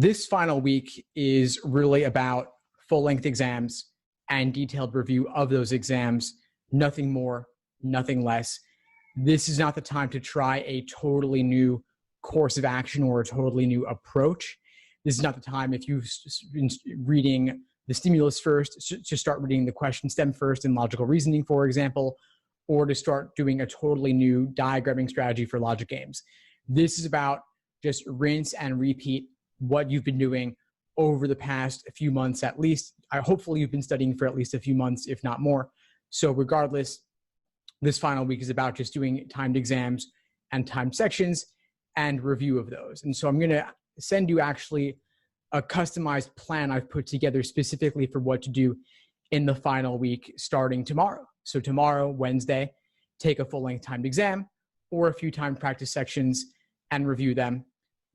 This final week is really about full-length exams and detailed review of those exams. Nothing more, nothing less. This is not the time to try a totally new course of action or a totally new approach. This is not the time, if you've been reading the stimulus first, to start reading the question stem first in logical reasoning, for example, or to start doing a totally new diagramming strategy for logic games. This is about just rinse and repeat what you've been doing over the past few months at least. Hopefully you've been studying for at least a few months, if not more. So regardless, this final week is about just doing timed exams and timed sections and review of those. And so I'm going to send you actually a customized plan I've put together specifically for what to do in the final week starting tomorrow. So tomorrow, Wednesday, take a full-length timed exam or a few timed practice sections and review them.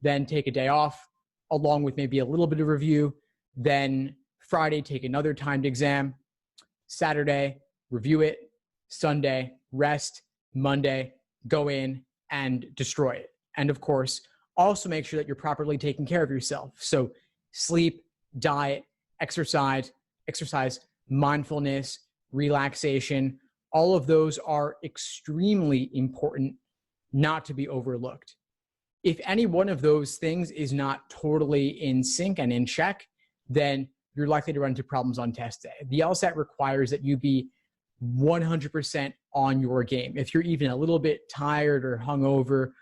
Then take a day off along with maybe a little bit of review. Then Friday, take another timed exam. Saturday, review it. Sunday, rest. Monday, go in and destroy it. And of course, also make sure that you're properly taking care of yourself. So sleep, diet, exercise, mindfulness, relaxation, all of those are extremely important not to be overlooked. If any one of those things is not totally in sync and in check, then you're likely to run into problems on test day. The LSAT requires that you be 100% on your game. If you're even a little bit tired or hungover,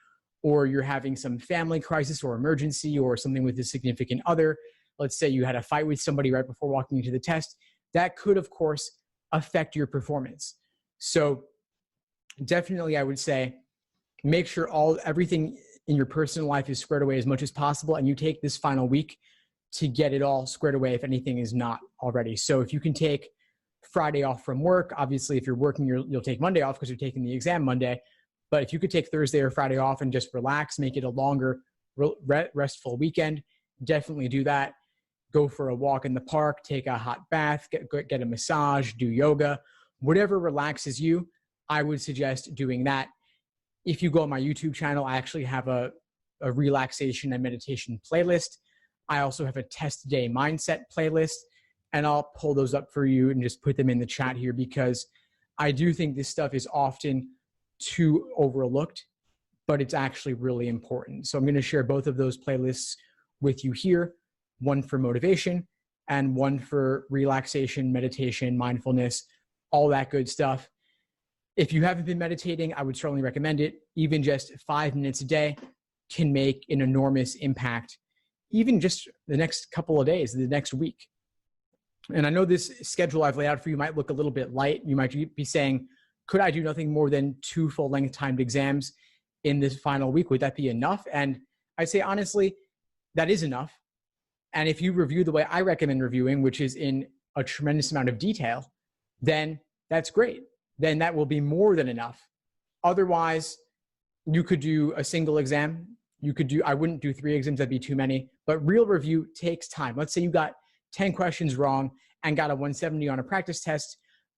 or you're having some family crisis or emergency or something with a significant other, let's say you had a fight with somebody right before walking into the test, that could, of course, affect your performance. So definitely, I would say, make sure everything in your personal life is squared away as much as possible, and you take this final week to get it all squared away if anything is not already. So if you can take Friday off from work, obviously if you're working, you'll take Monday off because you're taking the exam Monday. But if you could take Thursday or Friday off and just relax, make it a longer, restful weekend, definitely do that. Go for a walk in the park, take a hot bath, get a massage, do yoga, whatever relaxes you, I would suggest doing that. If you go on my YouTube channel, I actually have a relaxation and meditation playlist. I also have a test day mindset playlist, and I'll pull those up for you and just put them in the chat here because I do think this stuff is often too overlooked, but it's actually really important. So I'm going to share both of those playlists with you here, one for motivation and one for relaxation, meditation, mindfulness, all that good stuff. If you haven't been meditating, I would certainly recommend it. Even just 5 minutes a day can make an enormous impact, even just the next couple of days, the next week. And I know this schedule I've laid out for you might look a little bit light. You might be saying, could I do nothing more than 2 full-length timed exams in this final week? Would that be enough? And I'd say, honestly, that is enough. And if you review the way I recommend reviewing, which is in a tremendous amount of detail, then that's great. Then that will be more than enough. Otherwise, you could do a single exam. I wouldn't do 3 exams, that'd be too many. But real review takes time. Let's say you got 10 questions wrong and got a 170 on a practice test,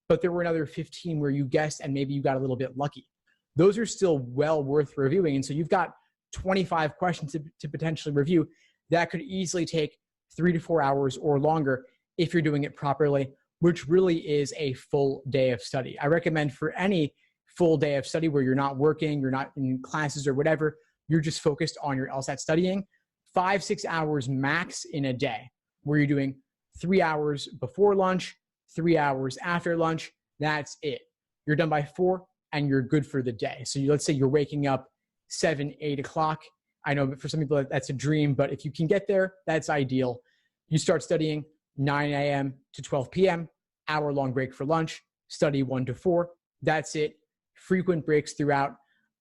but there were another 15 where you guessed and maybe you got a little bit lucky. Those are still well worth reviewing. And so you've got 25 questions to potentially review. That could easily take 3 to 4 hours or longer if you're doing it properly, which really is a full day of study. I recommend for any full day of study where you're not working, you're not in classes or whatever, you're just focused on your LSAT studying, 5-6 hours max in a day, where you're doing 3 hours before lunch, 3 hours after lunch. That's it. You're done by 4 and you're good for the day. So let's say you're waking up 7, 8 o'clock. I know for some people that's a dream, but if you can get there, that's ideal. You start studying 9 a.m. to 12 p.m., hour-long break for lunch, study 1 to 4. That's it. Frequent breaks throughout.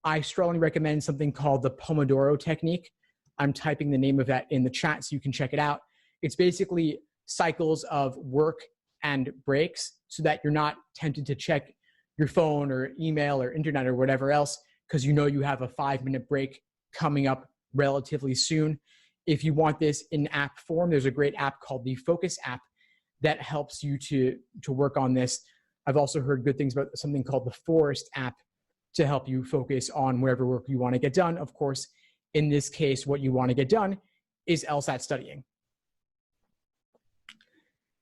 I strongly recommend something called the Pomodoro technique. I'm typing the name of that in the chat so you can check it out. It's basically cycles of work and breaks so that you're not tempted to check your phone or email or internet or whatever else because you know you have a 5-minute break coming up relatively soon. If you want this in app form, there's a great app called the Focus app that helps you to work on this. I've also heard good things about something called the Forest app to help you focus on whatever work you want to get done. Of course, in this case, what you want to get done is LSAT studying.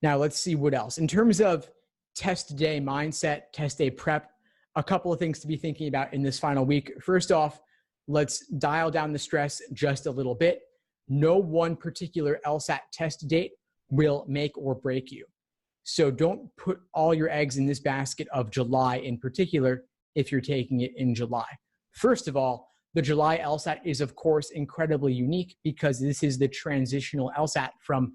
Now let's see what else. In terms of test day mindset, test day prep, a couple of things to be thinking about in this final week. First off, let's dial down the stress just a little bit. No one particular LSAT test date will make or break you. So don't put all your eggs in this basket of July in particular if you're taking it in July. First of all, the July LSAT is, of course, incredibly unique because this is the transitional LSAT from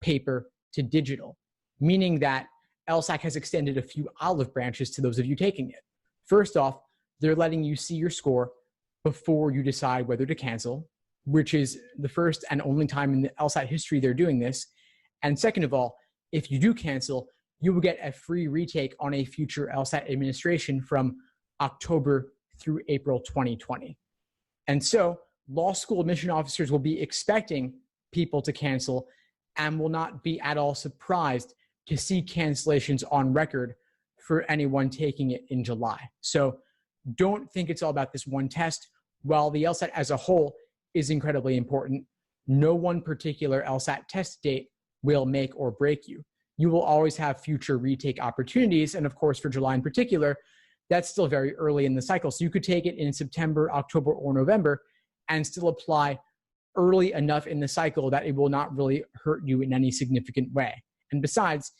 paper to digital, meaning that LSAC has extended a few olive branches to those of you taking it. First off, they're letting you see your score before you decide whether to cancel, which is the first and only time in the LSAT history they're doing this. And second of all, if you do cancel, you will get a free retake on a future LSAT administration from October through April 2020. And so law school admission officers will be expecting people to cancel and will not be at all surprised to see cancellations on record for anyone taking it in July. So don't think it's all about this one test. While the LSAT as a whole is incredibly important, no one particular LSAT test date will make or break you. You will always have future retake opportunities. And of course, for July in particular, that's still very early in the cycle. So you could take it in September, October, or November and still apply early enough in the cycle that it will not really hurt you in any significant way. And besides,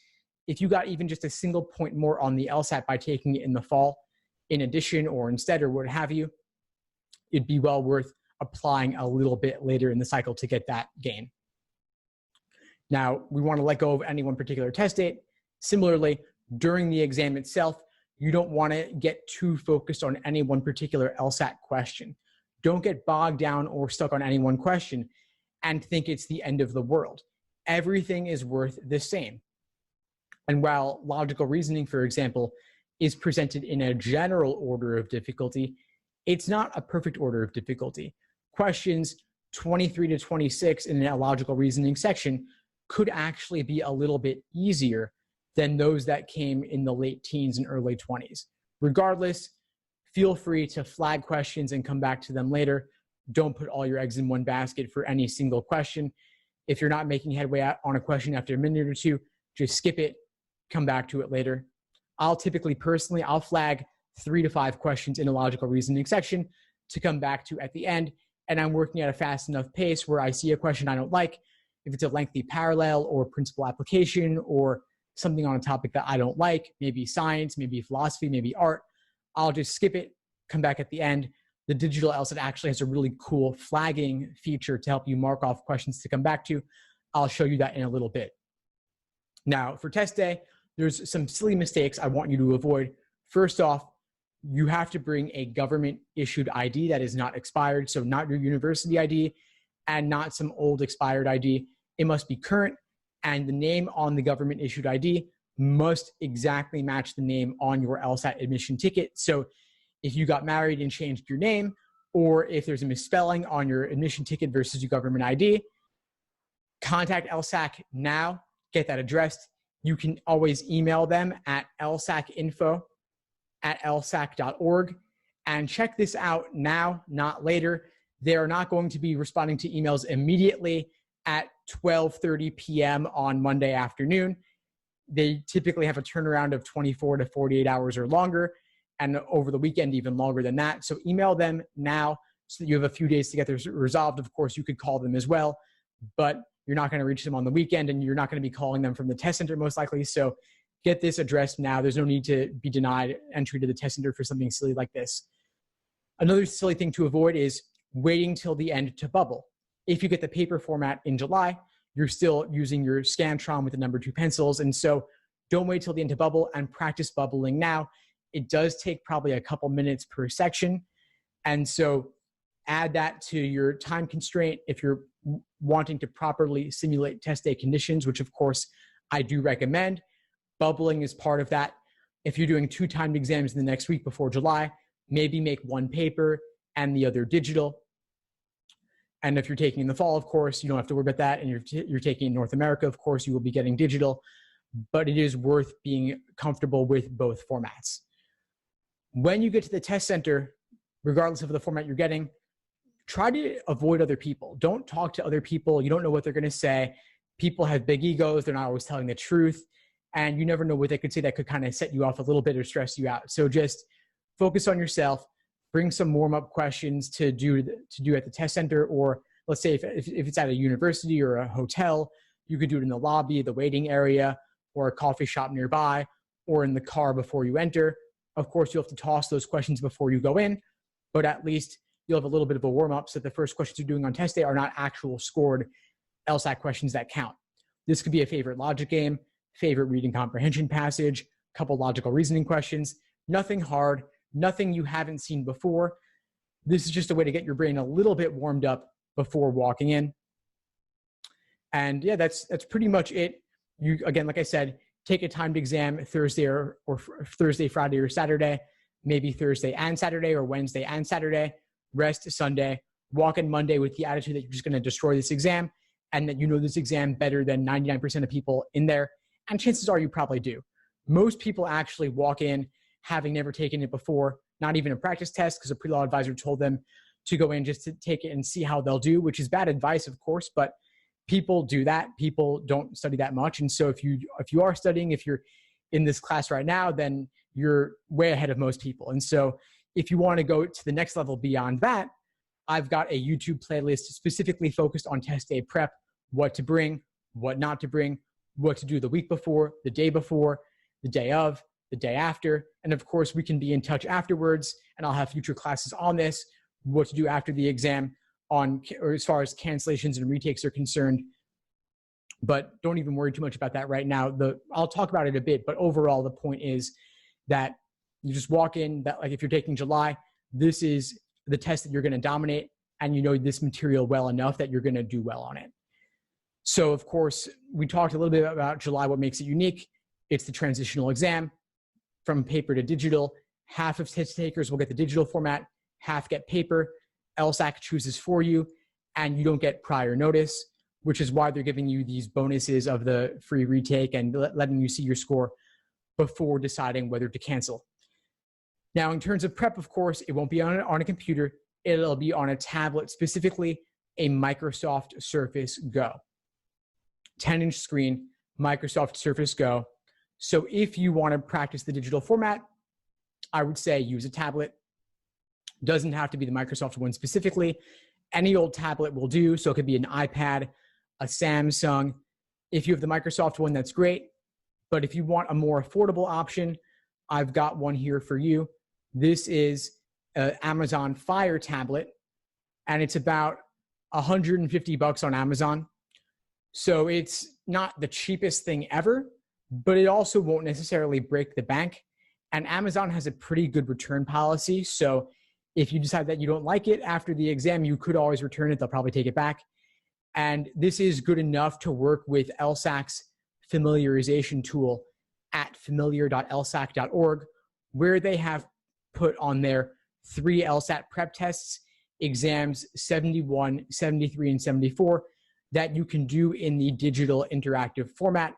if you got even just a single point more on the LSAT by taking it in the fall, in addition or instead or what have you, it'd be well worth applying a little bit later in the cycle to get that gain. Now, we want to let go of any one particular test date. Similarly, during the exam itself, you don't want to get too focused on any one particular LSAT question. Don't get bogged down or stuck on any one question and think it's the end of the world. Everything is worth the same. And while logical reasoning, for example, is presented in a general order of difficulty, it's not a perfect order of difficulty. Questions 23 to 26 in a logical reasoning section could actually be a little bit easier than those that came in the late teens and early 20s. Regardless, feel free to flag questions and come back to them later. Don't put all your eggs in one basket for any single question. If you're not making headway on a question after a minute or two, just skip it, come back to it later. I'll flag 3 to 5 questions in a logical reasoning section to come back to at the end. And I'm working at a fast enough pace where I see a question I don't like. If it's a lengthy parallel or principal application or something on a topic that I don't like, maybe science, maybe philosophy, maybe art, I'll just skip it, come back at the end. The digital LSAT actually has a really cool flagging feature to help you mark off questions to come back to. I'll show you that in a little bit. Now, for test day, there's some silly mistakes I want you to avoid. First off, you have to bring a government-issued ID that is not expired, so not your university ID and not some old expired ID. It must be current, and the name on the government-issued ID must exactly match the name on your LSAT admission ticket. So if you got married and changed your name, or if there's a misspelling on your admission ticket versus your government ID, contact LSAC now, get that addressed. You can always email them at lsacinfo@lsac.org and check this out now, not later. They are not going to be responding to emails immediately at 12:30 p.m. on Monday afternoon. They typically have a turnaround of 24 to 48 hours or longer, and over the weekend, even longer than that. So email them now so that you have a few days to get this resolved. Of course, you could call them as well, but you're not going to reach them on the weekend, and you're not going to be calling them from the test center most likely. So get this addressed now. There's no need to be denied entry to the test center for something silly like this. Another silly thing to avoid is waiting till the end to bubble. If you get the paper format in July, you're still using your Scantron with the number 2 pencils. And so don't wait till the end to bubble and practice bubbling now. It does take probably a couple minutes per section. And so add that to your time constraint if you're wanting to properly simulate test day conditions, which of course I do recommend. Bubbling is part of that. If you're doing 2 timed exams in the next week before July, maybe make one paper and the other digital. And if you're taking in the fall, of course, you don't have to worry about that. And you're taking in North America, of course, you will be getting digital, but it is worth being comfortable with both formats. When you get to the test center, regardless of the format you're getting, try to avoid other people. Don't talk to other people. You don't know what they're going to say. People have big egos. They're not always telling the truth. And you never know what they could say that could kind of set you off a little bit or stress you out. So just focus on yourself. Bring some warm-up questions to do at the test center, or let's say if it's at a university or a hotel, you could do it in the lobby, the waiting area, or a coffee shop nearby, or in the car before you enter. Of course, you'll have to toss those questions before you go in, but at least you'll have a little bit of a warm-up so that the first questions you're doing on test day are not actual scored LSAT questions that count. This could be a favorite logic game, favorite reading comprehension passage, couple logical reasoning questions, nothing hard, nothing you haven't seen before. This is just a way to get your brain a little bit warmed up before walking in. And yeah, that's pretty much it. You, again, like I said, take a timed exam Thursday or Thursday, Friday, or Saturday, maybe Thursday and Saturday or Wednesday and Saturday, rest Sunday, walk in Monday with the attitude that you're just going to destroy this exam and that you know this exam better than 99% of people in there. And chances are you probably do. Most people actually walk in having never taken it before, not even a practice test, because a pre-law advisor told them to go in just to take it and see how they'll do, which is bad advice, of course, but people do that. People don't study that much. And so if you are studying, if you're in this class right now, then you're way ahead of most people. And so if you want to go to the next level beyond that, I've got a YouTube playlist specifically focused on test day prep, what to bring, what not to bring, what to do the week before, the day of, the day after. And of course, we can be in touch afterwards, and I'll have future classes on this, what to do after the exam or as far as cancellations and retakes are concerned. But don't even worry too much about that right now. I'll talk about it a bit, but overall, the point is that you just walk in, that like if you're taking July, this is the test that you're going to dominate, and you know this material well enough that you're going to do well on it. So of course, we talked a little bit about July, what makes it unique. It's the transitional exam from paper to digital. Half of test takers will get the digital format, half get paper. LSAC chooses for you, and you don't get prior notice, which is why they're giving you these bonuses of the free retake and letting you see your score before deciding whether to cancel. Now, in terms of prep, of course, it won't be on a computer. It'll be on a tablet, specifically a Microsoft Surface Go. 10-inch screen, Microsoft Surface Go. So if you want to practice the digital format, I would say use a tablet. Doesn't have to be the Microsoft one specifically. Any old tablet will do. So it could be an iPad, a Samsung. If you have the Microsoft one, that's great. But if you want a more affordable option, I've got one here for you. This is an Amazon Fire tablet, and it's about $150 on Amazon. So it's not the cheapest thing ever, but it also won't necessarily break the bank. And Amazon has a pretty good return policy. So if you decide that you don't like it after the exam, you could always return it. They'll probably take it back. And this is good enough to work with LSAC's familiarization tool at familiar.lsac.org, where they have put on their 3 LSAT prep tests, exams 71, 73, and 74, that you can do in the digital interactive format.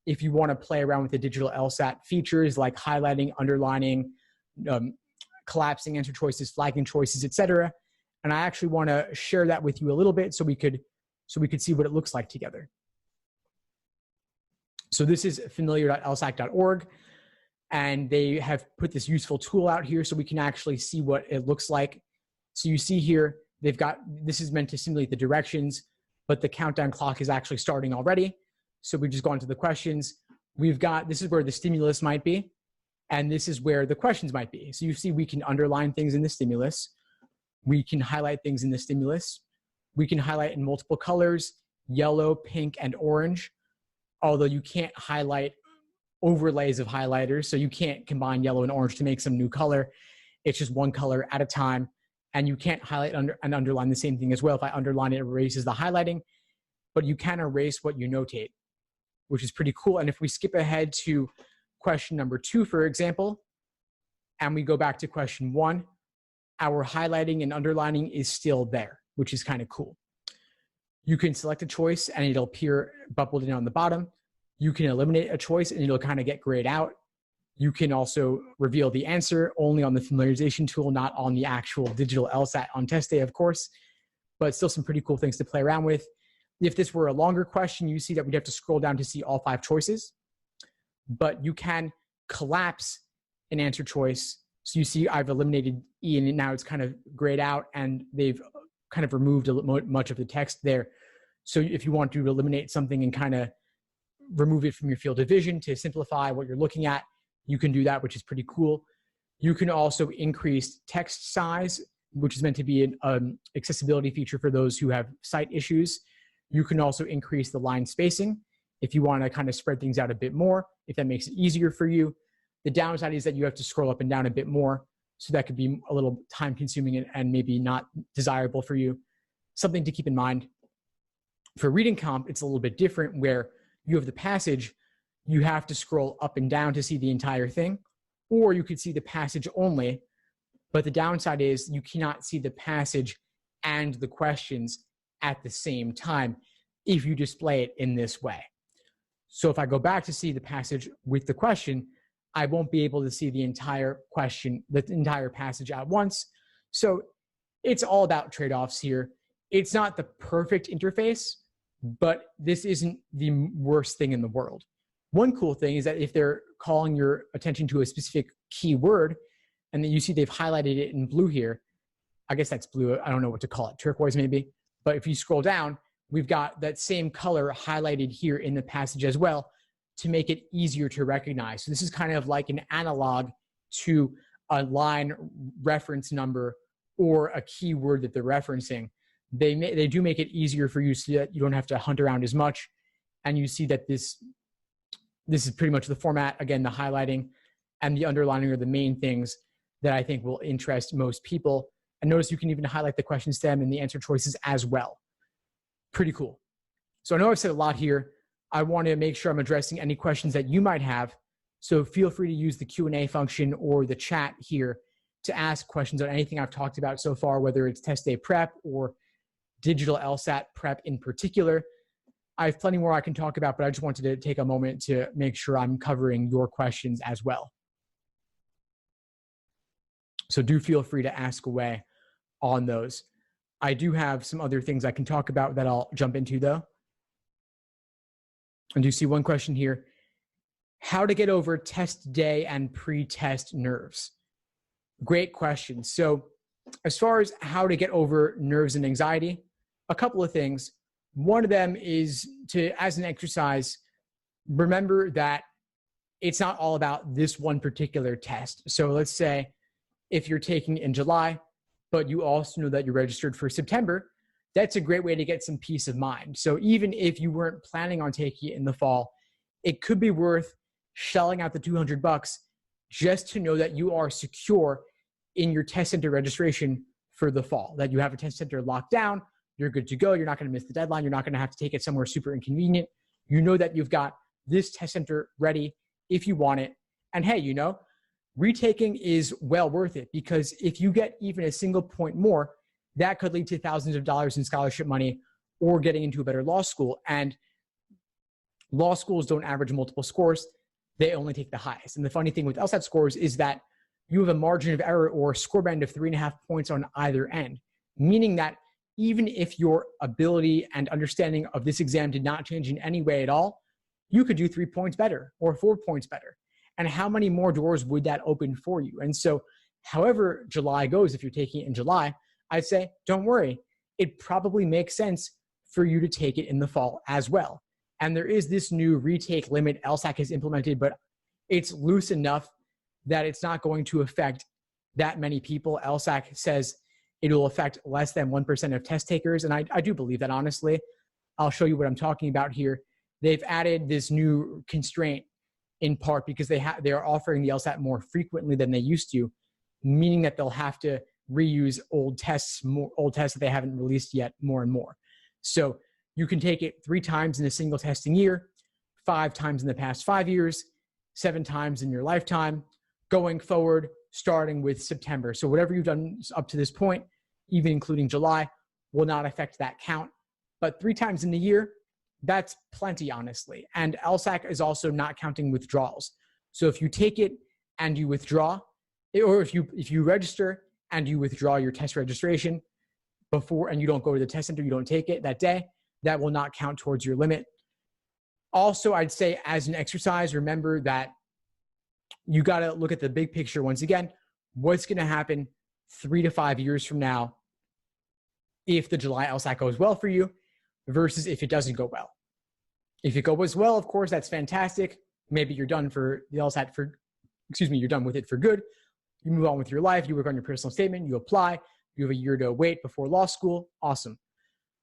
If you want to play around with the digital LSAT features like highlighting, underlining, collapsing answer choices, flagging choices, etc. And I actually want to share that with you a little bit so we could see what it looks like together. So this is familiar.lsac.org, and they have put this useful tool out here so we can actually see what it looks like. So you see here, they've got, this is meant to simulate the directions, but the countdown clock is actually starting already. So we just go on to the questions. We've got, this is where the stimulus might be, and this is where the questions might be. So you see we can underline things in the stimulus. We can highlight things in the stimulus. We can highlight in multiple colors, yellow, pink, and orange, although you can't highlight overlays of highlighters. So you can't combine yellow and orange to make some new color. It's just one color at a time. And you can't highlight and underline the same thing as well. If I underline it, it erases the highlighting, but you can erase what you notate, which is pretty cool. And if we skip ahead to question number 2, for example, and we go back to question 1, our highlighting and underlining is still there, which is kind of cool. You can select a choice and it'll appear bubbled in on the bottom. You can eliminate a choice and it'll kind of get grayed out. You can also reveal the answer only on the familiarization tool, not on the actual digital LSAT on test day, of course. but still some pretty cool things to play around with. If this were a longer question, you see that we'd have to scroll down to see all 5 choices, but you can collapse an answer choice. So you see I've eliminated E, and now it's kind of grayed out, and they've kind of removed much of the text there. So if you want to eliminate something and kind of remove it from your field of vision to simplify what you're looking at, you can do that, which is pretty cool. You can also increase text size, which is meant to be an accessibility feature for those who have sight issues. You can also increase the line spacing if you want to kind of spread things out a bit more, if that makes it easier for you. The downside is that you have to scroll up and down a bit more, so that could be a little time consuming and maybe not desirable for you. Something to keep in mind. For reading comp, it's a little bit different, where you have the passage, you have to scroll up and down to see the entire thing, or you could see the passage only, but the downside is you cannot see the passage and the questions at the same time if you display it in this way. So if I go back to see the passage with the question, I won't be able to see the entire question, the entire passage at once. So it's all about trade-offs here. It's not the perfect interface, but this isn't the worst thing in the world. One cool thing is that if they're calling your attention to a specific keyword, and then you see they've highlighted it in blue here, I guess that's blue, I don't know what to call it, turquoise maybe. But if you scroll down, we've got that same color highlighted here in the passage as well to make it easier to recognize. So this is kind of like an analog to a line reference number or a keyword that they're referencing. They do make it easier for you so that you don't have to hunt around as much. And you see that this is pretty much the format. Again, the highlighting and the underlining are the main things that I think will interest most people. And notice you can even highlight the question stem and the answer choices as well. Pretty cool. So I know I've said a lot here. I want to make sure I'm addressing any questions that you might have. So feel free to use the Q&A function or the chat here to ask questions on anything I've talked about so far, whether it's test day prep or digital LSAT prep in particular. I have plenty more I can talk about, but I just wanted to take a moment to make sure I'm covering your questions as well. So do feel free to ask away on those. I do have some other things I can talk about that I'll jump into though. And you see one question here, how to get over test day and pre-test nerves? Great question. So as far as how to get over nerves and anxiety, a couple of things. One of them is to, as an exercise, remember that it's not all about this one particular test. So let's say if you're taking in July, but you also know that you're registered for September, that's a great way to get some peace of mind. So even if you weren't planning on taking it in the fall, it could be worth shelling out the $200 just to know that you are secure in your test center registration for the fall, that you have a test center locked down, you're good to go, you're not going to miss the deadline, you're not going to have to take it somewhere super inconvenient. You know that you've got this test center ready if you want it. And hey, you know, retaking is well worth it, because if you get even a single point more, that could lead to thousands of dollars in scholarship money or getting into a better law school. And law schools don't average multiple scores. They only take the highest. And the funny thing with LSAT scores is that you have a margin of error or a score band of 3.5 points on either end, meaning that even if your ability and understanding of this exam did not change in any way at all, you could do 3 points better or 4 points better. And how many more doors would that open for you? And so however July goes, if you're taking it in July, I'd say, don't worry. It probably makes sense for you to take it in the fall as well. And there is this new retake limit LSAC has implemented, but it's loose enough that it's not going to affect that many people. LSAC says it will affect less than 1% of test takers. And I do believe that, honestly. I'll show you what I'm talking about here. They've added this new constraint in part because they are offering the LSAT more frequently than they used to, meaning that they'll have to reuse old tests that they haven't released yet more and more. So you can take it 3 times in a single testing year, 5 times in the past 5 years, 7 times in your lifetime, going forward, starting with September. So whatever you've done up to this point, even including July, will not affect that count. But 3 times in the year, that's plenty, honestly. And LSAC is also not counting withdrawals. So if you take it and you withdraw, or if you register and you withdraw your test registration, before and you don't go to the test center, you don't take it that day, that will not count towards your limit. Also, I'd say as an exercise, remember that you got to look at the big picture once again. What's going to happen 3 to 5 years from now if the July LSAT goes well for you versus if it doesn't go well? If it goes well, of course, that's fantastic. Maybe you're done for the LSAT you're done with it for good. You move on with your life. You work on your personal statement. You apply. You have a year to wait before law school. Awesome.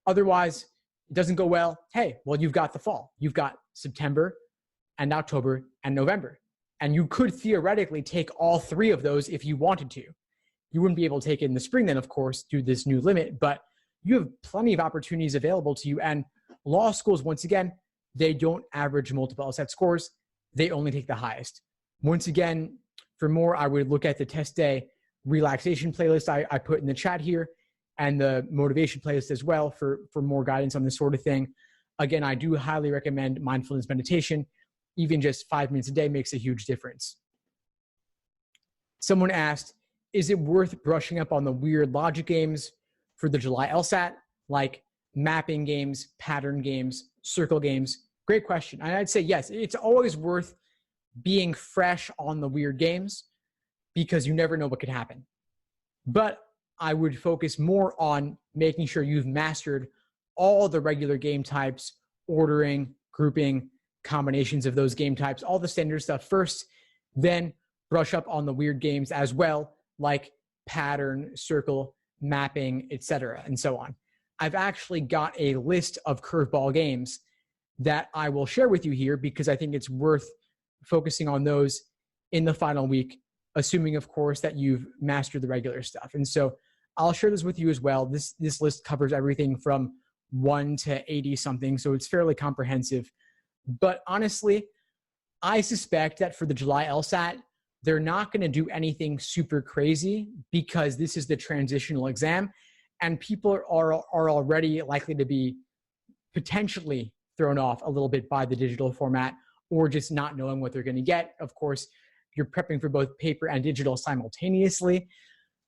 Otherwise, it doesn't go well. Hey, well, you've got the fall. You've got September and October and November. And you could theoretically take all 3 of those if you wanted to. You wouldn't be able to take it in the spring then, of course, due to this new limit, but you have plenty of opportunities available to you. And law schools, once again, they don't average multiple LSAT scores. They only take the highest. Once again, for more, I would look at the test day relaxation playlist I put in the chat here and the motivation playlist as well for more guidance on this sort of thing. Again, I do highly recommend mindfulness meditation. Even just 5 minutes a day makes a huge difference. Someone asked, is it worth brushing up on the weird logic games for the July LSAT, like mapping games, pattern games, circle games? Great question. And I'd say yes, it's always worth being fresh on the weird games because you never know what could happen. But I would focus more on making sure you've mastered all the regular game types, ordering, grouping, combinations of those game types, all the standard stuff first, then brush up on the weird games as well, like pattern, circle, mapping, etc., and so on. I've actually got a list of curveball games that I will share with you here because I think it's worth focusing on those in the final week, assuming, of course, that you've mastered the regular stuff. And so I'll share this with you as well. This list covers everything from 1 to 80 something, so it's fairly comprehensive. But honestly, I suspect that for the July LSAT, they're not going to do anything super crazy because this is the transitional exam and people are already likely to be potentially thrown off a little bit by the digital format or just not knowing what they're going to get. Of course, you're prepping for both paper and digital simultaneously.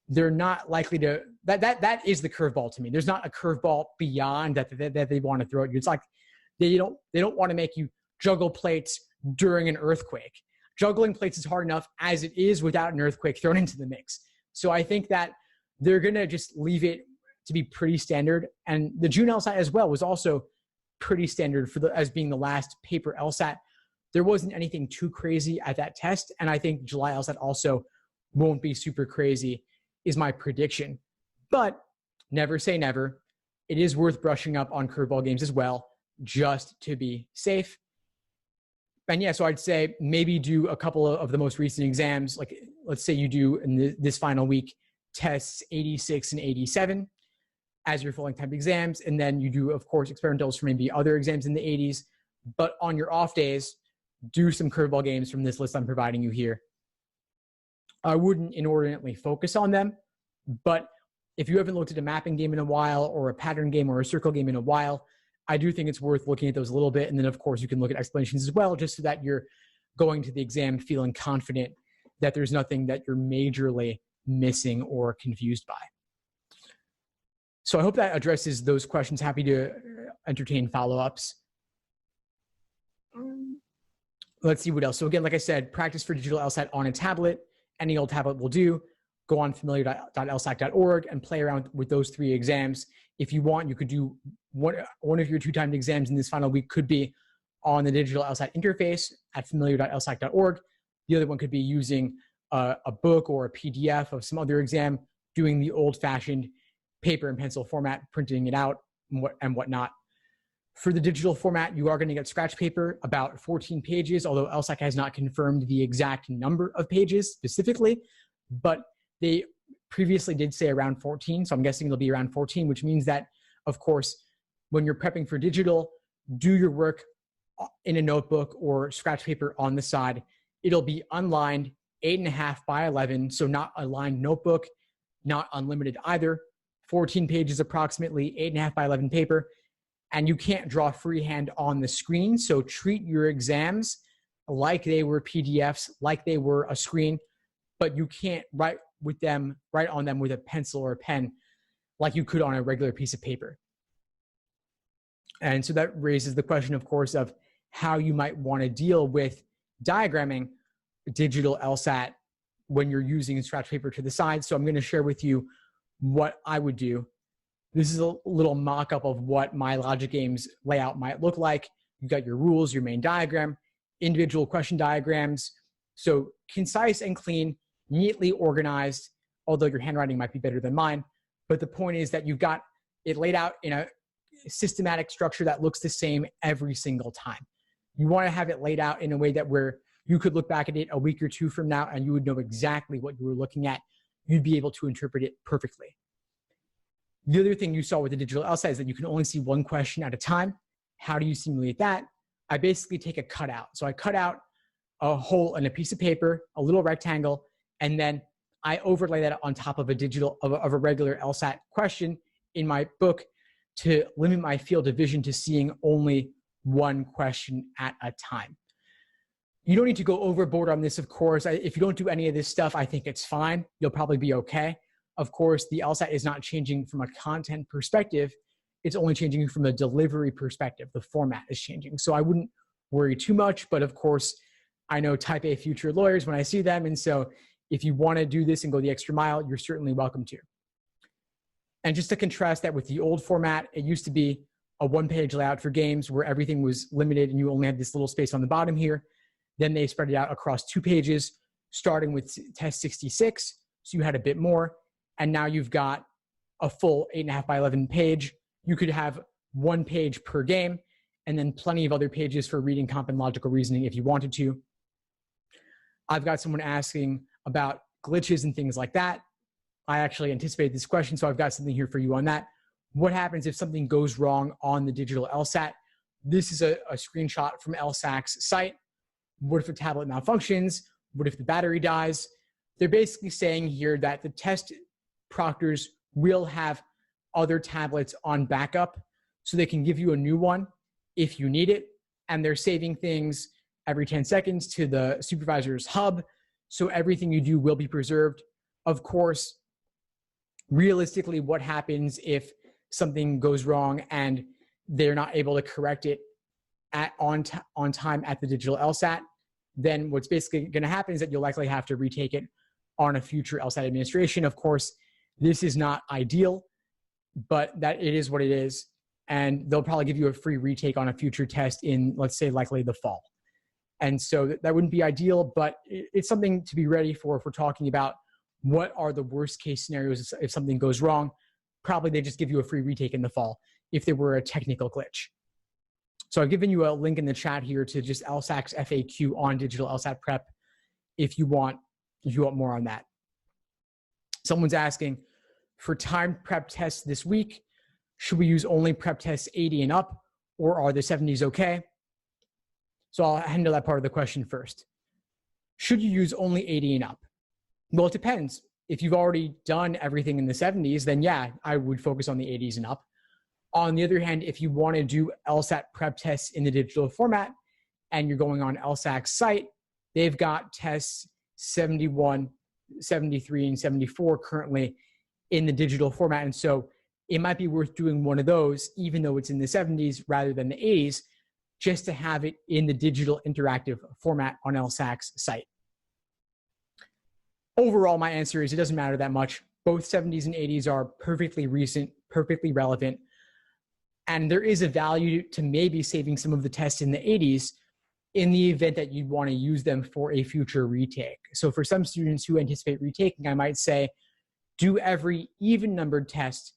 They're not likely to, that is the curveball to me. There's not a curveball beyond that they want to throw at you. It's like they don't want to make you juggle plates during an earthquake. Juggling plates is hard enough as it is without an earthquake thrown into the mix. So I think that they're going to just leave it to be pretty standard. And the June LSAT as well was also pretty standard as being the last paper LSAT. There wasn't anything too crazy at that test. And I think July LSAT also won't be super crazy is my prediction. But never say never. It is worth brushing up on curveball games as well, just to be safe. And yeah, so I'd say maybe do a couple of the most recent exams. Like let's say you do in this final week tests 86 and 87 as your full-length type exams. And then you do, of course, experimentals for maybe other exams in the 80s. But on your off days, do some curveball games from this list I'm providing you here. I wouldn't inordinately focus on them, but if you haven't looked at a mapping game in a while or a pattern game or a circle game in a while, I do think it's worth looking at those a little bit. And then, of course, you can look at explanations as well, just so that you're going to the exam feeling confident that there's nothing that you're majorly missing or confused by. So I hope that addresses those questions. Happy to entertain follow-ups. Let's see what else. So again, like I said, practice for digital LSAT on a tablet. Any old tablet will do. Go on familiar.lsac.org and play around with those 3 exams. If you want, you could do one of your 2 timed exams in this final week could be on the digital LSAT interface at familiar.lsac.org. The other one could be using a book or a PDF of some other exam, doing the old-fashioned paper and pencil format, printing it out and whatnot. For the digital format, you are going to get scratch paper, about 14 pages, although LSAC has not confirmed the exact number of pages specifically, but they previously did say around 14, so I'm guessing it'll be around 14, which means that, of course, when you're prepping for digital, do your work in a notebook or scratch paper on the side. It'll be unlined, 8.5 by 11, so not a lined notebook, not unlimited either. 14 pages approximately, 8.5 by 11 paper, and you can't draw freehand on the screen, so treat your exams like they were PDFs, like they were a screen, but you can't write on them with a pencil or a pen. like you could on a regular piece of paper. And so that raises the question, of course, of how you might want to deal with diagramming digital LSAT when you're using scratch paper to the side. So I'm going to share with you what I would do. This is a little mock-up of what my logic games layout might look like. You've got your rules, your main diagram, individual question diagrams. So concise and clean, neatly organized, although your handwriting might be better than mine. But the point is that you've got it laid out in a systematic structure that looks the same every single time. You want to have it laid out in a way that where you could look back at it a week or two from now and you would know exactly what you were looking at. You'd be able to interpret it perfectly. The other thing you saw with the digital LSAT is that you can only see one question at a time. How do you simulate that? I basically take a cutout. So I cut out a hole in a piece of paper, a little rectangle, and then I overlay that on top of a regular LSAT question in my book to limit my field of vision to seeing only one question at a time. You don't need to go overboard on this, of course. If you don't do any of this stuff, I think it's fine. You'll probably be okay. Of course, the LSAT is not changing from a content perspective. It's only changing from a delivery perspective. The format is changing. So I wouldn't worry too much. But of course, I know type A future lawyers when I see them. And so if you want to do this and go the extra mile, you're certainly welcome to. And just to contrast that with the old format, it used to be a one-page layout for games where everything was limited and you only had this little space on the bottom here. Then they spread it out across 2 pages, starting with test 66. So you had a bit more. And now you've got a full 8.5 by 11 page. You could have 1 page per game and then plenty of other pages for reading, comp, and logical reasoning if you wanted to. I've got someone asking about glitches and things like that. I actually anticipated this question, so I've got something here for you on that. What happens if something goes wrong on the digital LSAT? This is a screenshot from LSAC's site. What if a tablet malfunctions? What if the battery dies? They're basically saying here that the test proctors will have other tablets on backup so they can give you a new one if you need it. And they're saving things every 10 seconds to the supervisor's hub. So everything you do will be preserved. Of course, realistically, what happens if something goes wrong and they're not able to correct it on time at the digital LSAT? Then what's basically going to happen is that you'll likely have to retake it on a future LSAT administration. Of course, this is not ideal, but that it is what it is. And they'll probably give you a free retake on a future test in, let's say, likely the fall. And so that wouldn't be ideal, but it's something to be ready for if we're talking about what are the worst case scenarios if something goes wrong. Probably they just give you a free retake in the fall if there were a technical glitch. So I've given you a link in the chat here to just LSAC's FAQ on digital LSAT prep if you want more on that. Someone's asking, for timed prep tests this week, should we use only prep tests 80 and up, or are the 70s okay? So I'll handle that part of the question first. Should you use only 80 and up? Well, it depends. If you've already done everything in the 70s, then yeah, I would focus on the 80s and up. On the other hand, if you want to do LSAT prep tests in the digital format and you're going on LSAC's site, they've got tests 71, 73, and 74 currently in the digital format. And so it might be worth doing one of those, even though it's in the 70s rather than the 80s, just to have it in the digital interactive format on LSAC's site. Overall, my answer is it doesn't matter that much. Both 70s and 80s are perfectly recent, perfectly relevant. And there is a value to maybe saving some of the tests in the 80s in the event that you'd want to use them for a future retake. So for some students who anticipate retaking, I might say, do every even numbered test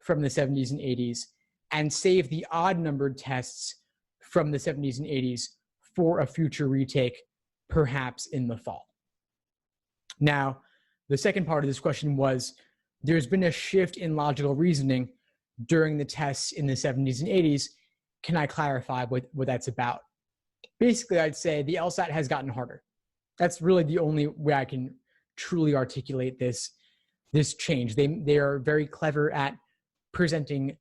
from the 70s and 80s and save the odd numbered tests from the 70s and 80s for a future retake, perhaps in the fall. Now, the second part of this question was, there's been a shift in logical reasoning during the tests in the 70s and 80s. Can I clarify what that's about? Basically, I'd say the LSAT has gotten harder. That's really the only way I can truly articulate this change. They are very clever at presenting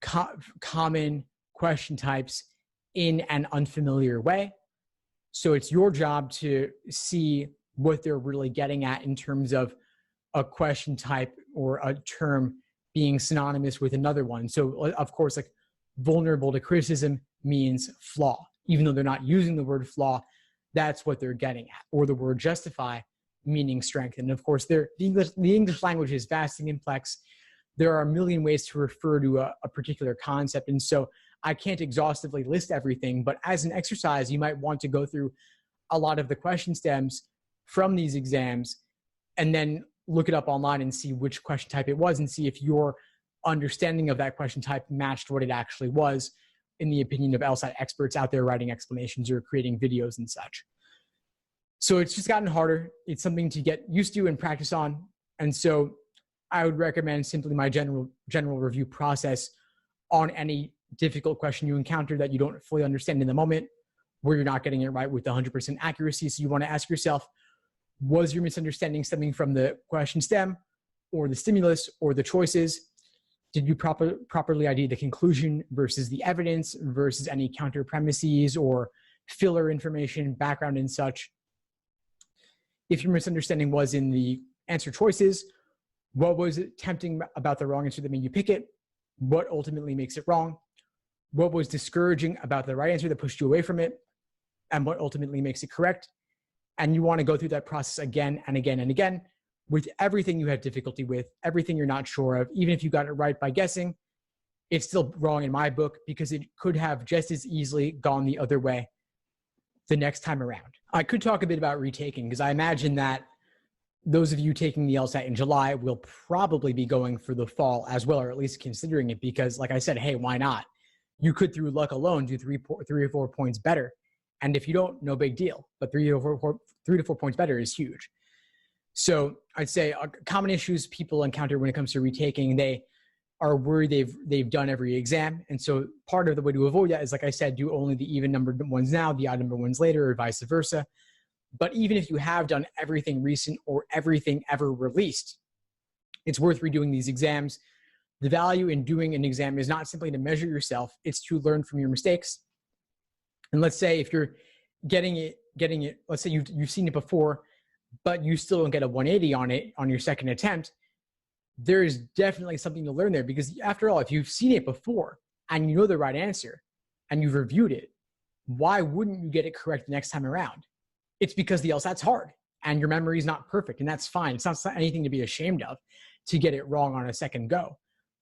common question types in an unfamiliar way. So it's your job to see what they're really getting at in terms of a question type or a term being synonymous with another one. So of course, like vulnerable to criticism means flaw, even though they're not using the word flaw, that's what they're getting at. Or the word justify, meaning strength. And of course, the English language is vast and complex. There are a million ways to refer to a particular concept. And so I can't exhaustively list everything, but as an exercise, you might want to go through a lot of the question stems from these exams and then look it up online and see which question type it was and see if your understanding of that question type matched what it actually was in the opinion of LSAT experts out there writing explanations or creating videos and such. So it's just gotten harder. It's something to get used to and practice on. And so I would recommend simply my general review process on any difficult question you encounter that you don't fully understand in the moment, where you're not getting it right with 100% accuracy. So you want to ask yourself, was your misunderstanding stemming from the question stem or the stimulus or the choices? Did you properly ID the conclusion versus the evidence versus any counter premises or filler information, background and such? If your misunderstanding was in the answer choices, what was it tempting about the wrong answer that made you pick it? What ultimately makes it wrong? What was discouraging about the right answer that pushed you away from it? And what ultimately makes it correct? And you want to go through that process again and again and again with everything you have difficulty with, everything you're not sure of. Even if you got it right by guessing, it's still wrong in my book because it could have just as easily gone the other way the next time around. I could talk a bit about retaking because I imagine that those of you taking the LSAT in July will probably be going for the fall as well, or at least considering it because, like I said, hey, why not? You could, through luck alone, do 3 or 4 points better. And if you don't, no big deal. But 3 to 4 points better is huge. So I'd say common issues people encounter when it comes to retaking, they are worried they've done every exam. And so part of the way to avoid that is, like I said, do only the even numbered ones now, the odd numbered ones later, or vice versa. But even if you have done everything recent or everything ever released, it's worth redoing these exams. The value in doing an exam is not simply to measure yourself, it's to learn from your mistakes. And let's say if you're getting it, let's say you've seen it before, but you still don't get a 180 on it on your second attempt, there is definitely something to learn there because after all, if you've seen it before and you know the right answer and you've reviewed it, why wouldn't you get it correct the next time around? It's because the LSAT's hard and your memory is not perfect, and that's fine. It's not anything to be ashamed of to get it wrong on a second go.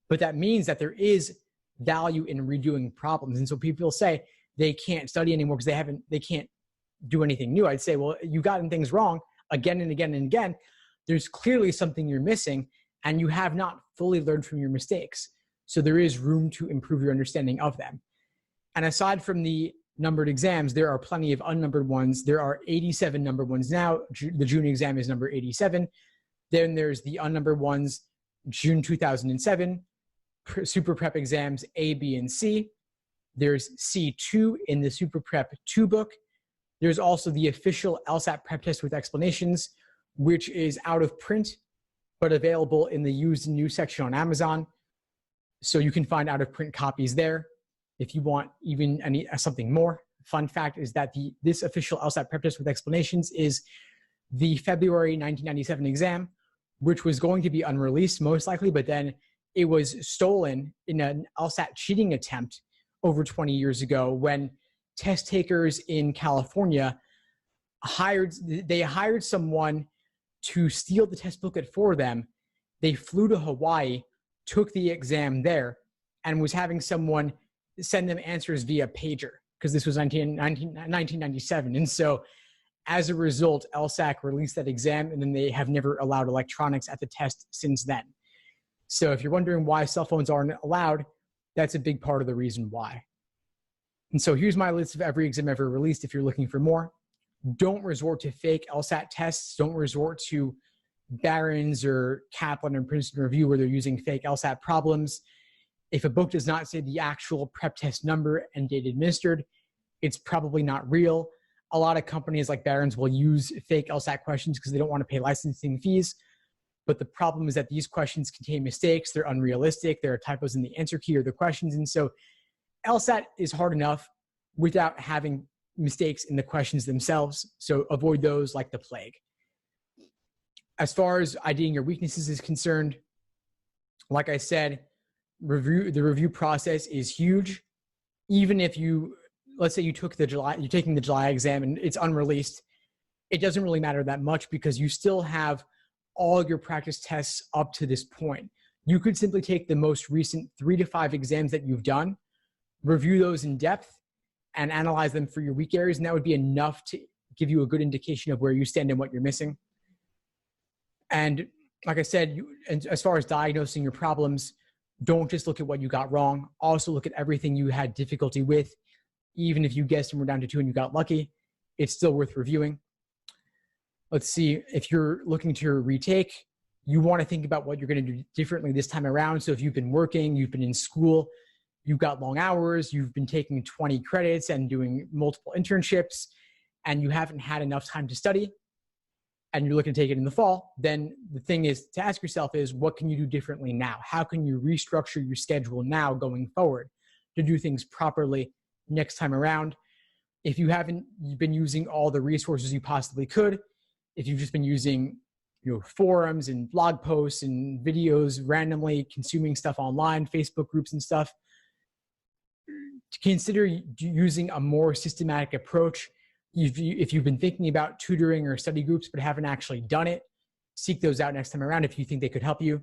But that means that there is value in redoing problems. And so people say they can't study anymore because they can't do anything new. I'd say, well, you've gotten things wrong again and again and again. There's clearly something you're missing and you have not fully learned from your mistakes. So there is room to improve your understanding of them. And aside from the numbered exams, there are plenty of unnumbered ones. There are 87 numbered ones now. The June exam is number 87. Then there's the unnumbered ones, June 2007, Super Prep exams A, B, and C. There's C2 in the Super Prep 2 book. There's also the official LSAT prep test with explanations, which is out of print, but available in the used and new section on Amazon. So you can find out of print copies there if you want even something more. Fun fact is that this official LSAT prep test with explanations is the February 1997 exam, which was going to be unreleased most likely, but then it was stolen in an LSAT cheating attempt over 20 years ago when test takers in California hired someone to steal the test booklet for them. They flew to Hawaii, took the exam there, and was having someone send them answers via pager because this was 1997. And so as a result, LSAC released that exam and then they have never allowed electronics at the test since then. So if you're wondering why cell phones aren't allowed, that's a big part of the reason why. And so here's my list of every exam ever released if you're looking for more. Don't resort to fake LSAT tests. Don't resort to Barron's or Kaplan or Princeton Review where they're using fake LSAT problems. If a book does not say the actual prep test number and date administered, it's probably not real. A lot of companies like Barron's will use fake LSAT questions because they don't want to pay licensing fees. But the problem is that these questions contain mistakes. They're unrealistic. There are typos in the answer key or the questions. And so LSAT is hard enough without having mistakes in the questions themselves. So avoid those like the plague. As far as IDing your weaknesses is concerned, Like I said, the review process is huge. Even if let's say you're taking the July exam and it's unreleased, it doesn't really matter that much because you still have all your practice tests up to this point. You could simply take the most recent 3 to 5 exams that you've done, review those in depth, and analyze them for your weak areas, and that would be enough to give you a good indication of where you stand and what you're missing. And like I said, and as far as diagnosing your problems, don't just look at what you got wrong. Also look at everything you had difficulty with. Even if you guessed and were down to 2 and you got lucky, it's still worth reviewing. Let's see, if you're looking to retake, you want to think about what you're going to do differently this time around. So if you've been working, you've been in school, you've got long hours, you've been taking 20 credits and doing multiple internships, and you haven't had enough time to study, and you're looking to take it in the fall, then the thing is to ask yourself is, what can you do differently now? How can you restructure your schedule now going forward to do things properly next time around? If you haven't been using all the resources you possibly could, if you've just been using forums and blog posts and videos, randomly consuming stuff online, Facebook groups and stuff, consider using a more systematic approach. If you've been thinking about tutoring or study groups but haven't actually done it, seek those out next time around if you think they could help you.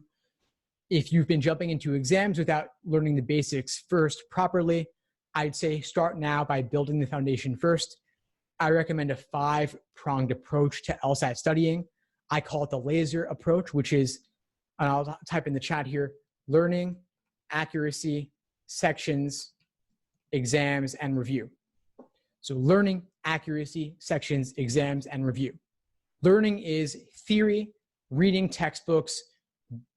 If you've been jumping into exams without learning the basics first properly, I'd say start now by building the foundation first. I recommend a 5-pronged approach to LSAT studying. I call it the laser approach, which is, and I'll type in the chat here, learning, accuracy, sections, exams, and review. So learning, accuracy, sections, exams, and review. Learning is theory, reading textbooks,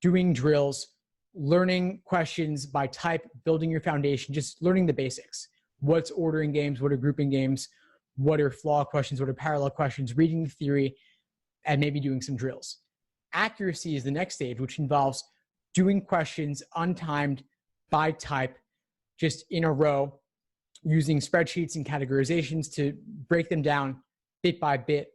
doing drills, learning questions by type, building your foundation, just learning the basics. What's ordering games? What are grouping games? What are flaw questions? What are parallel questions? Reading the theory, and maybe doing some drills. Accuracy is the next stage, which involves doing questions untimed by type, just in a row, using spreadsheets and categorizations to break them down bit by bit,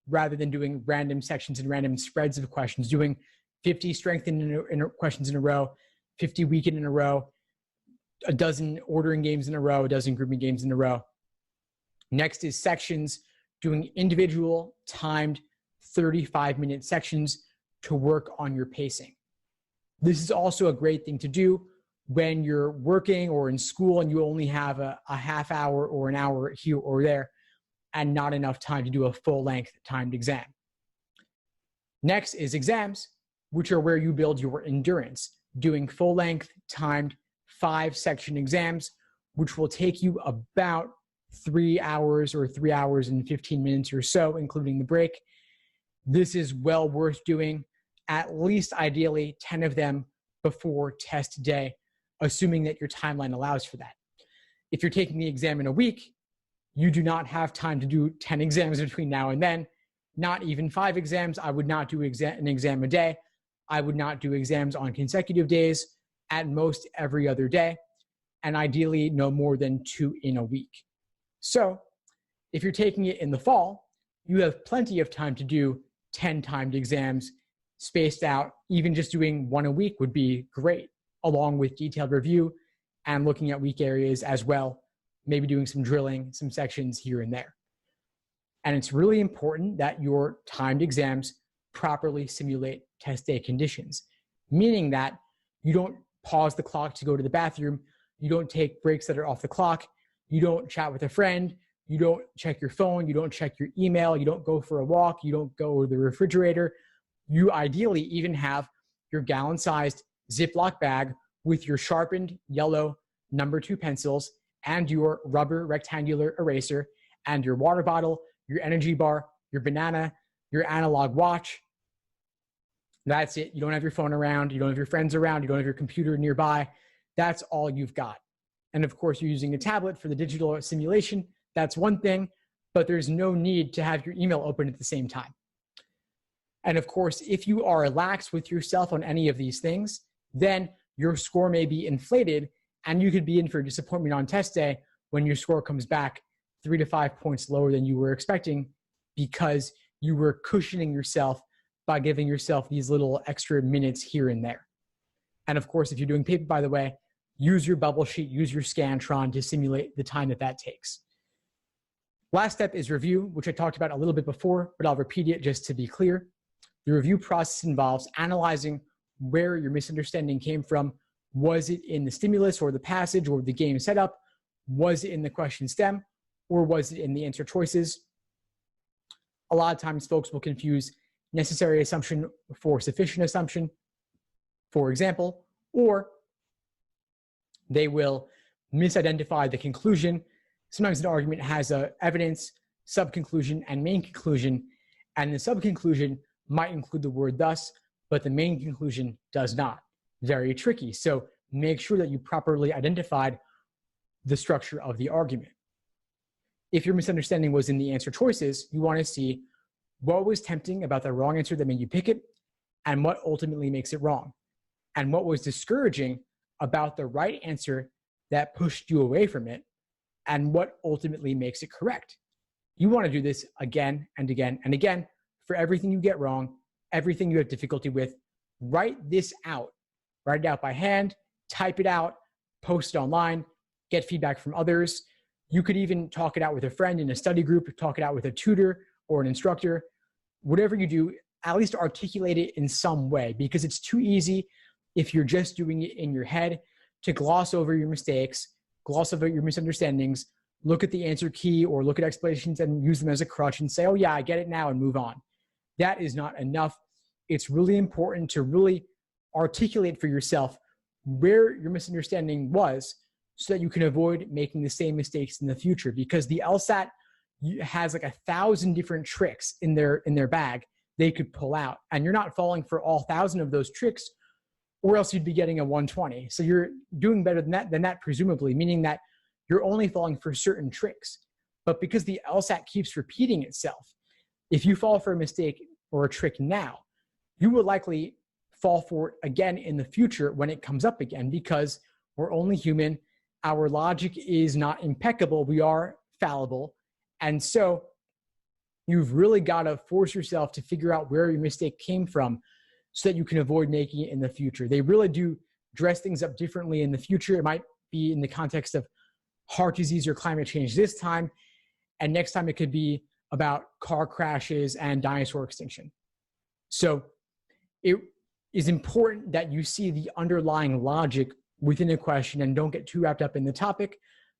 rather than doing random sections and random spreads of questions, doing 50 strength questions in a row, 50 weekend in a row, a dozen ordering games in a row, a dozen grouping games in a row. Next is sections, doing individual timed 35-minute sections to work on your pacing. This is also a great thing to do when you're working or in school and you only have a half hour or an hour here or there and not enough time to do a full-length timed exam. Next is exams, which are where you build your endurance, doing full-length timed 5-section exams, which will take you about 3 hours or 3 hours and 15 minutes or so, including the break. This is well worth doing, at least ideally 10 of them before test day, assuming that your timeline allows for that. If you're taking the exam in a week, you do not have time to do 10 exams between now and then, not even 5 exams. I would not do an exam a day. I would not do exams on consecutive days, at most every other day, and ideally no more than 2 in a week. So if you're taking it in the fall, you have plenty of time to do 10 timed exams spaced out. Even just doing 1 a week would be great, along with detailed review and looking at weak areas as well, maybe doing some drilling, some sections here and there. And it's really important that your timed exams properly simulate test day conditions, meaning that you don't pause the clock to go to the bathroom, you don't take breaks that are off the clock, you don't chat with a friend, you don't check your phone, you don't check your email, you don't go for a walk, you don't go to the refrigerator. You ideally even have your gallon-sized Ziploc bag with your sharpened yellow number 2 pencils and your rubber rectangular eraser and your water bottle, your energy bar, your banana, your analog watch. That's it. You don't have your phone around, you don't have your friends around, you don't have your computer nearby. That's all you've got. And of course, you're using a tablet for the digital simulation. That's one thing, but there's no need to have your email open at the same time. And of course, if you are lax with yourself on any of these things, then your score may be inflated and you could be in for disappointment on test day when your score comes back 3 to 5 points lower than you were expecting because you were cushioning yourself by giving yourself these little extra minutes here and there. And of course, if you're doing paper, by the way, use your bubble sheet, use your Scantron to simulate the time that takes. Last step is review, which I talked about a little bit before, but I'll repeat it just to be clear. The review process involves analyzing where your misunderstanding came from. Was it in the stimulus or the passage or the game setup? Was it in the question stem, or was it in the answer choices? A lot of times folks will confuse necessary assumption for sufficient assumption, for example, or they will misidentify the conclusion. Sometimes an argument has a evidence, subconclusion, and main conclusion, and the subconclusion might include the word thus, but the main conclusion does not. Very tricky. So make sure that you properly identified the structure of the argument. If your misunderstanding was in the answer choices, you want to see what was tempting about the wrong answer that made you pick it, and what ultimately makes it wrong, and what was discouraging about the right answer that pushed you away from it, and what ultimately makes it correct. You want to do this again and again and again for everything you get wrong, everything you have difficulty with. Write this out. Write it out by hand, type it out, post it online, get feedback from others. You could even talk it out with a friend in a study group, talk it out with a tutor or an instructor. Whatever you do, at least articulate it in some way, because it's too easy if you're just doing it in your head to gloss over your mistakes, gloss over your misunderstandings, look at the answer key or look at explanations and use them as a crutch and say, oh yeah, I get it now, and move on. That is not enough. It's really important to really articulate for yourself where your misunderstanding was so that you can avoid making the same mistakes in the future, because the LSAT has like 1,000 different tricks in their bag they could pull out, and you're not falling for all 1,000 of those tricks, or else you'd be getting a 120. So you're doing better than that presumably, meaning that you're only falling for certain tricks. But because the LSAT keeps repeating itself, if you fall for a mistake or a trick now, you will likely fall for it again in the future when it comes up again, because we're only human. Our logic is not impeccable. We are fallible. And so you've really got to force yourself to figure out where your mistake came from so that you can avoid making it in the future. They really do dress things up differently in the future. It might be in the context of heart disease or climate change this time, and next time it could be about car crashes and dinosaur extinction. So it is important that you see the underlying logic within a question and don't get too wrapped up in the topic,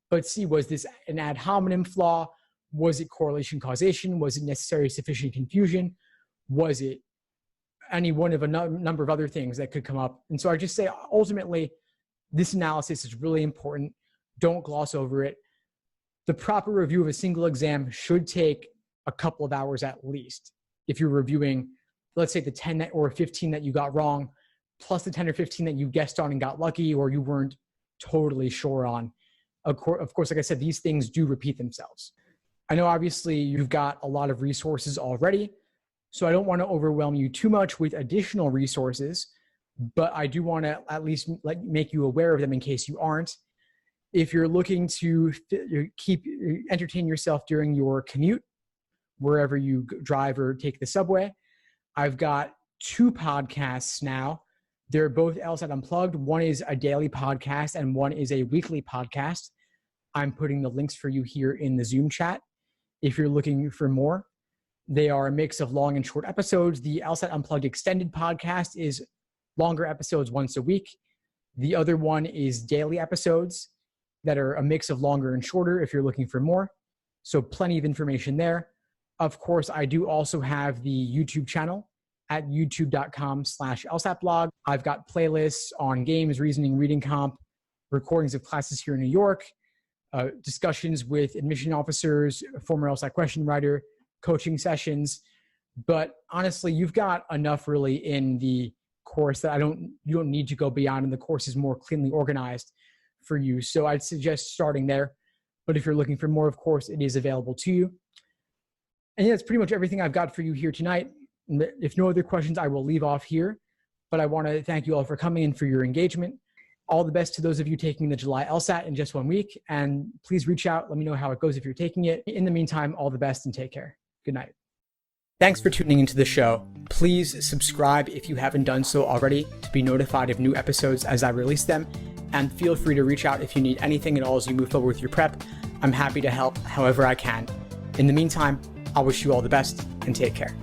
but see, was this an ad hominem flaw? Was it correlation causation? Was it necessary sufficient confusion? Was it any one of a number of other things that could come up? And so I just say, ultimately, this analysis is really important. Don't gloss over it. The proper review of a single exam should take a couple of hours at least. If you're reviewing, let's say, the 10 or 15 that you got wrong, plus the 10 or 15 that you guessed on and got lucky or you weren't totally sure on. Of course, like I said, these things do repeat themselves. I know obviously you've got a lot of resources already, so I don't want to overwhelm you too much with additional resources, but I do want to at least make you aware of them in case you aren't. If you're looking to entertain yourself during your commute, wherever you drive or take the subway, I've got 2 podcasts now. They're both LSAT Unplugged. One is a daily podcast and one is a weekly podcast. I'm putting the links for you here in the Zoom chat if you're looking for more. They are a mix of long and short episodes. The LSAT Unplugged Extended podcast is longer episodes once a week. The other one is daily episodes that are a mix of longer and shorter if you're looking for more. So plenty of information there. Of course, I do also have the YouTube channel at youtube.com/LSATblog. I've got playlists on games, reasoning, reading comp, recordings of classes here in New York, discussions with admission officers, former LSAT question writer, coaching sessions. But honestly, you've got enough really in the course that you don't need to go beyond, and the course is more cleanly organized for you. So I'd suggest starting there. But if you're looking for more, of course, it is available to you. And yeah, that's pretty much everything I've got for you here tonight. If no other questions, I will leave off here. But I want to thank you all for coming and for your engagement. All the best to those of you taking the July LSAT in just 1 week. And please reach out. Let me know how it goes if you're taking it. In the meantime, all the best and take care. Good night. Thanks for tuning into the show. Please subscribe if you haven't done so already to be notified of new episodes as I release them. And feel free to reach out if you need anything at all as you move forward with your prep. I'm happy to help however I can. In the meantime, I wish you all the best and take care.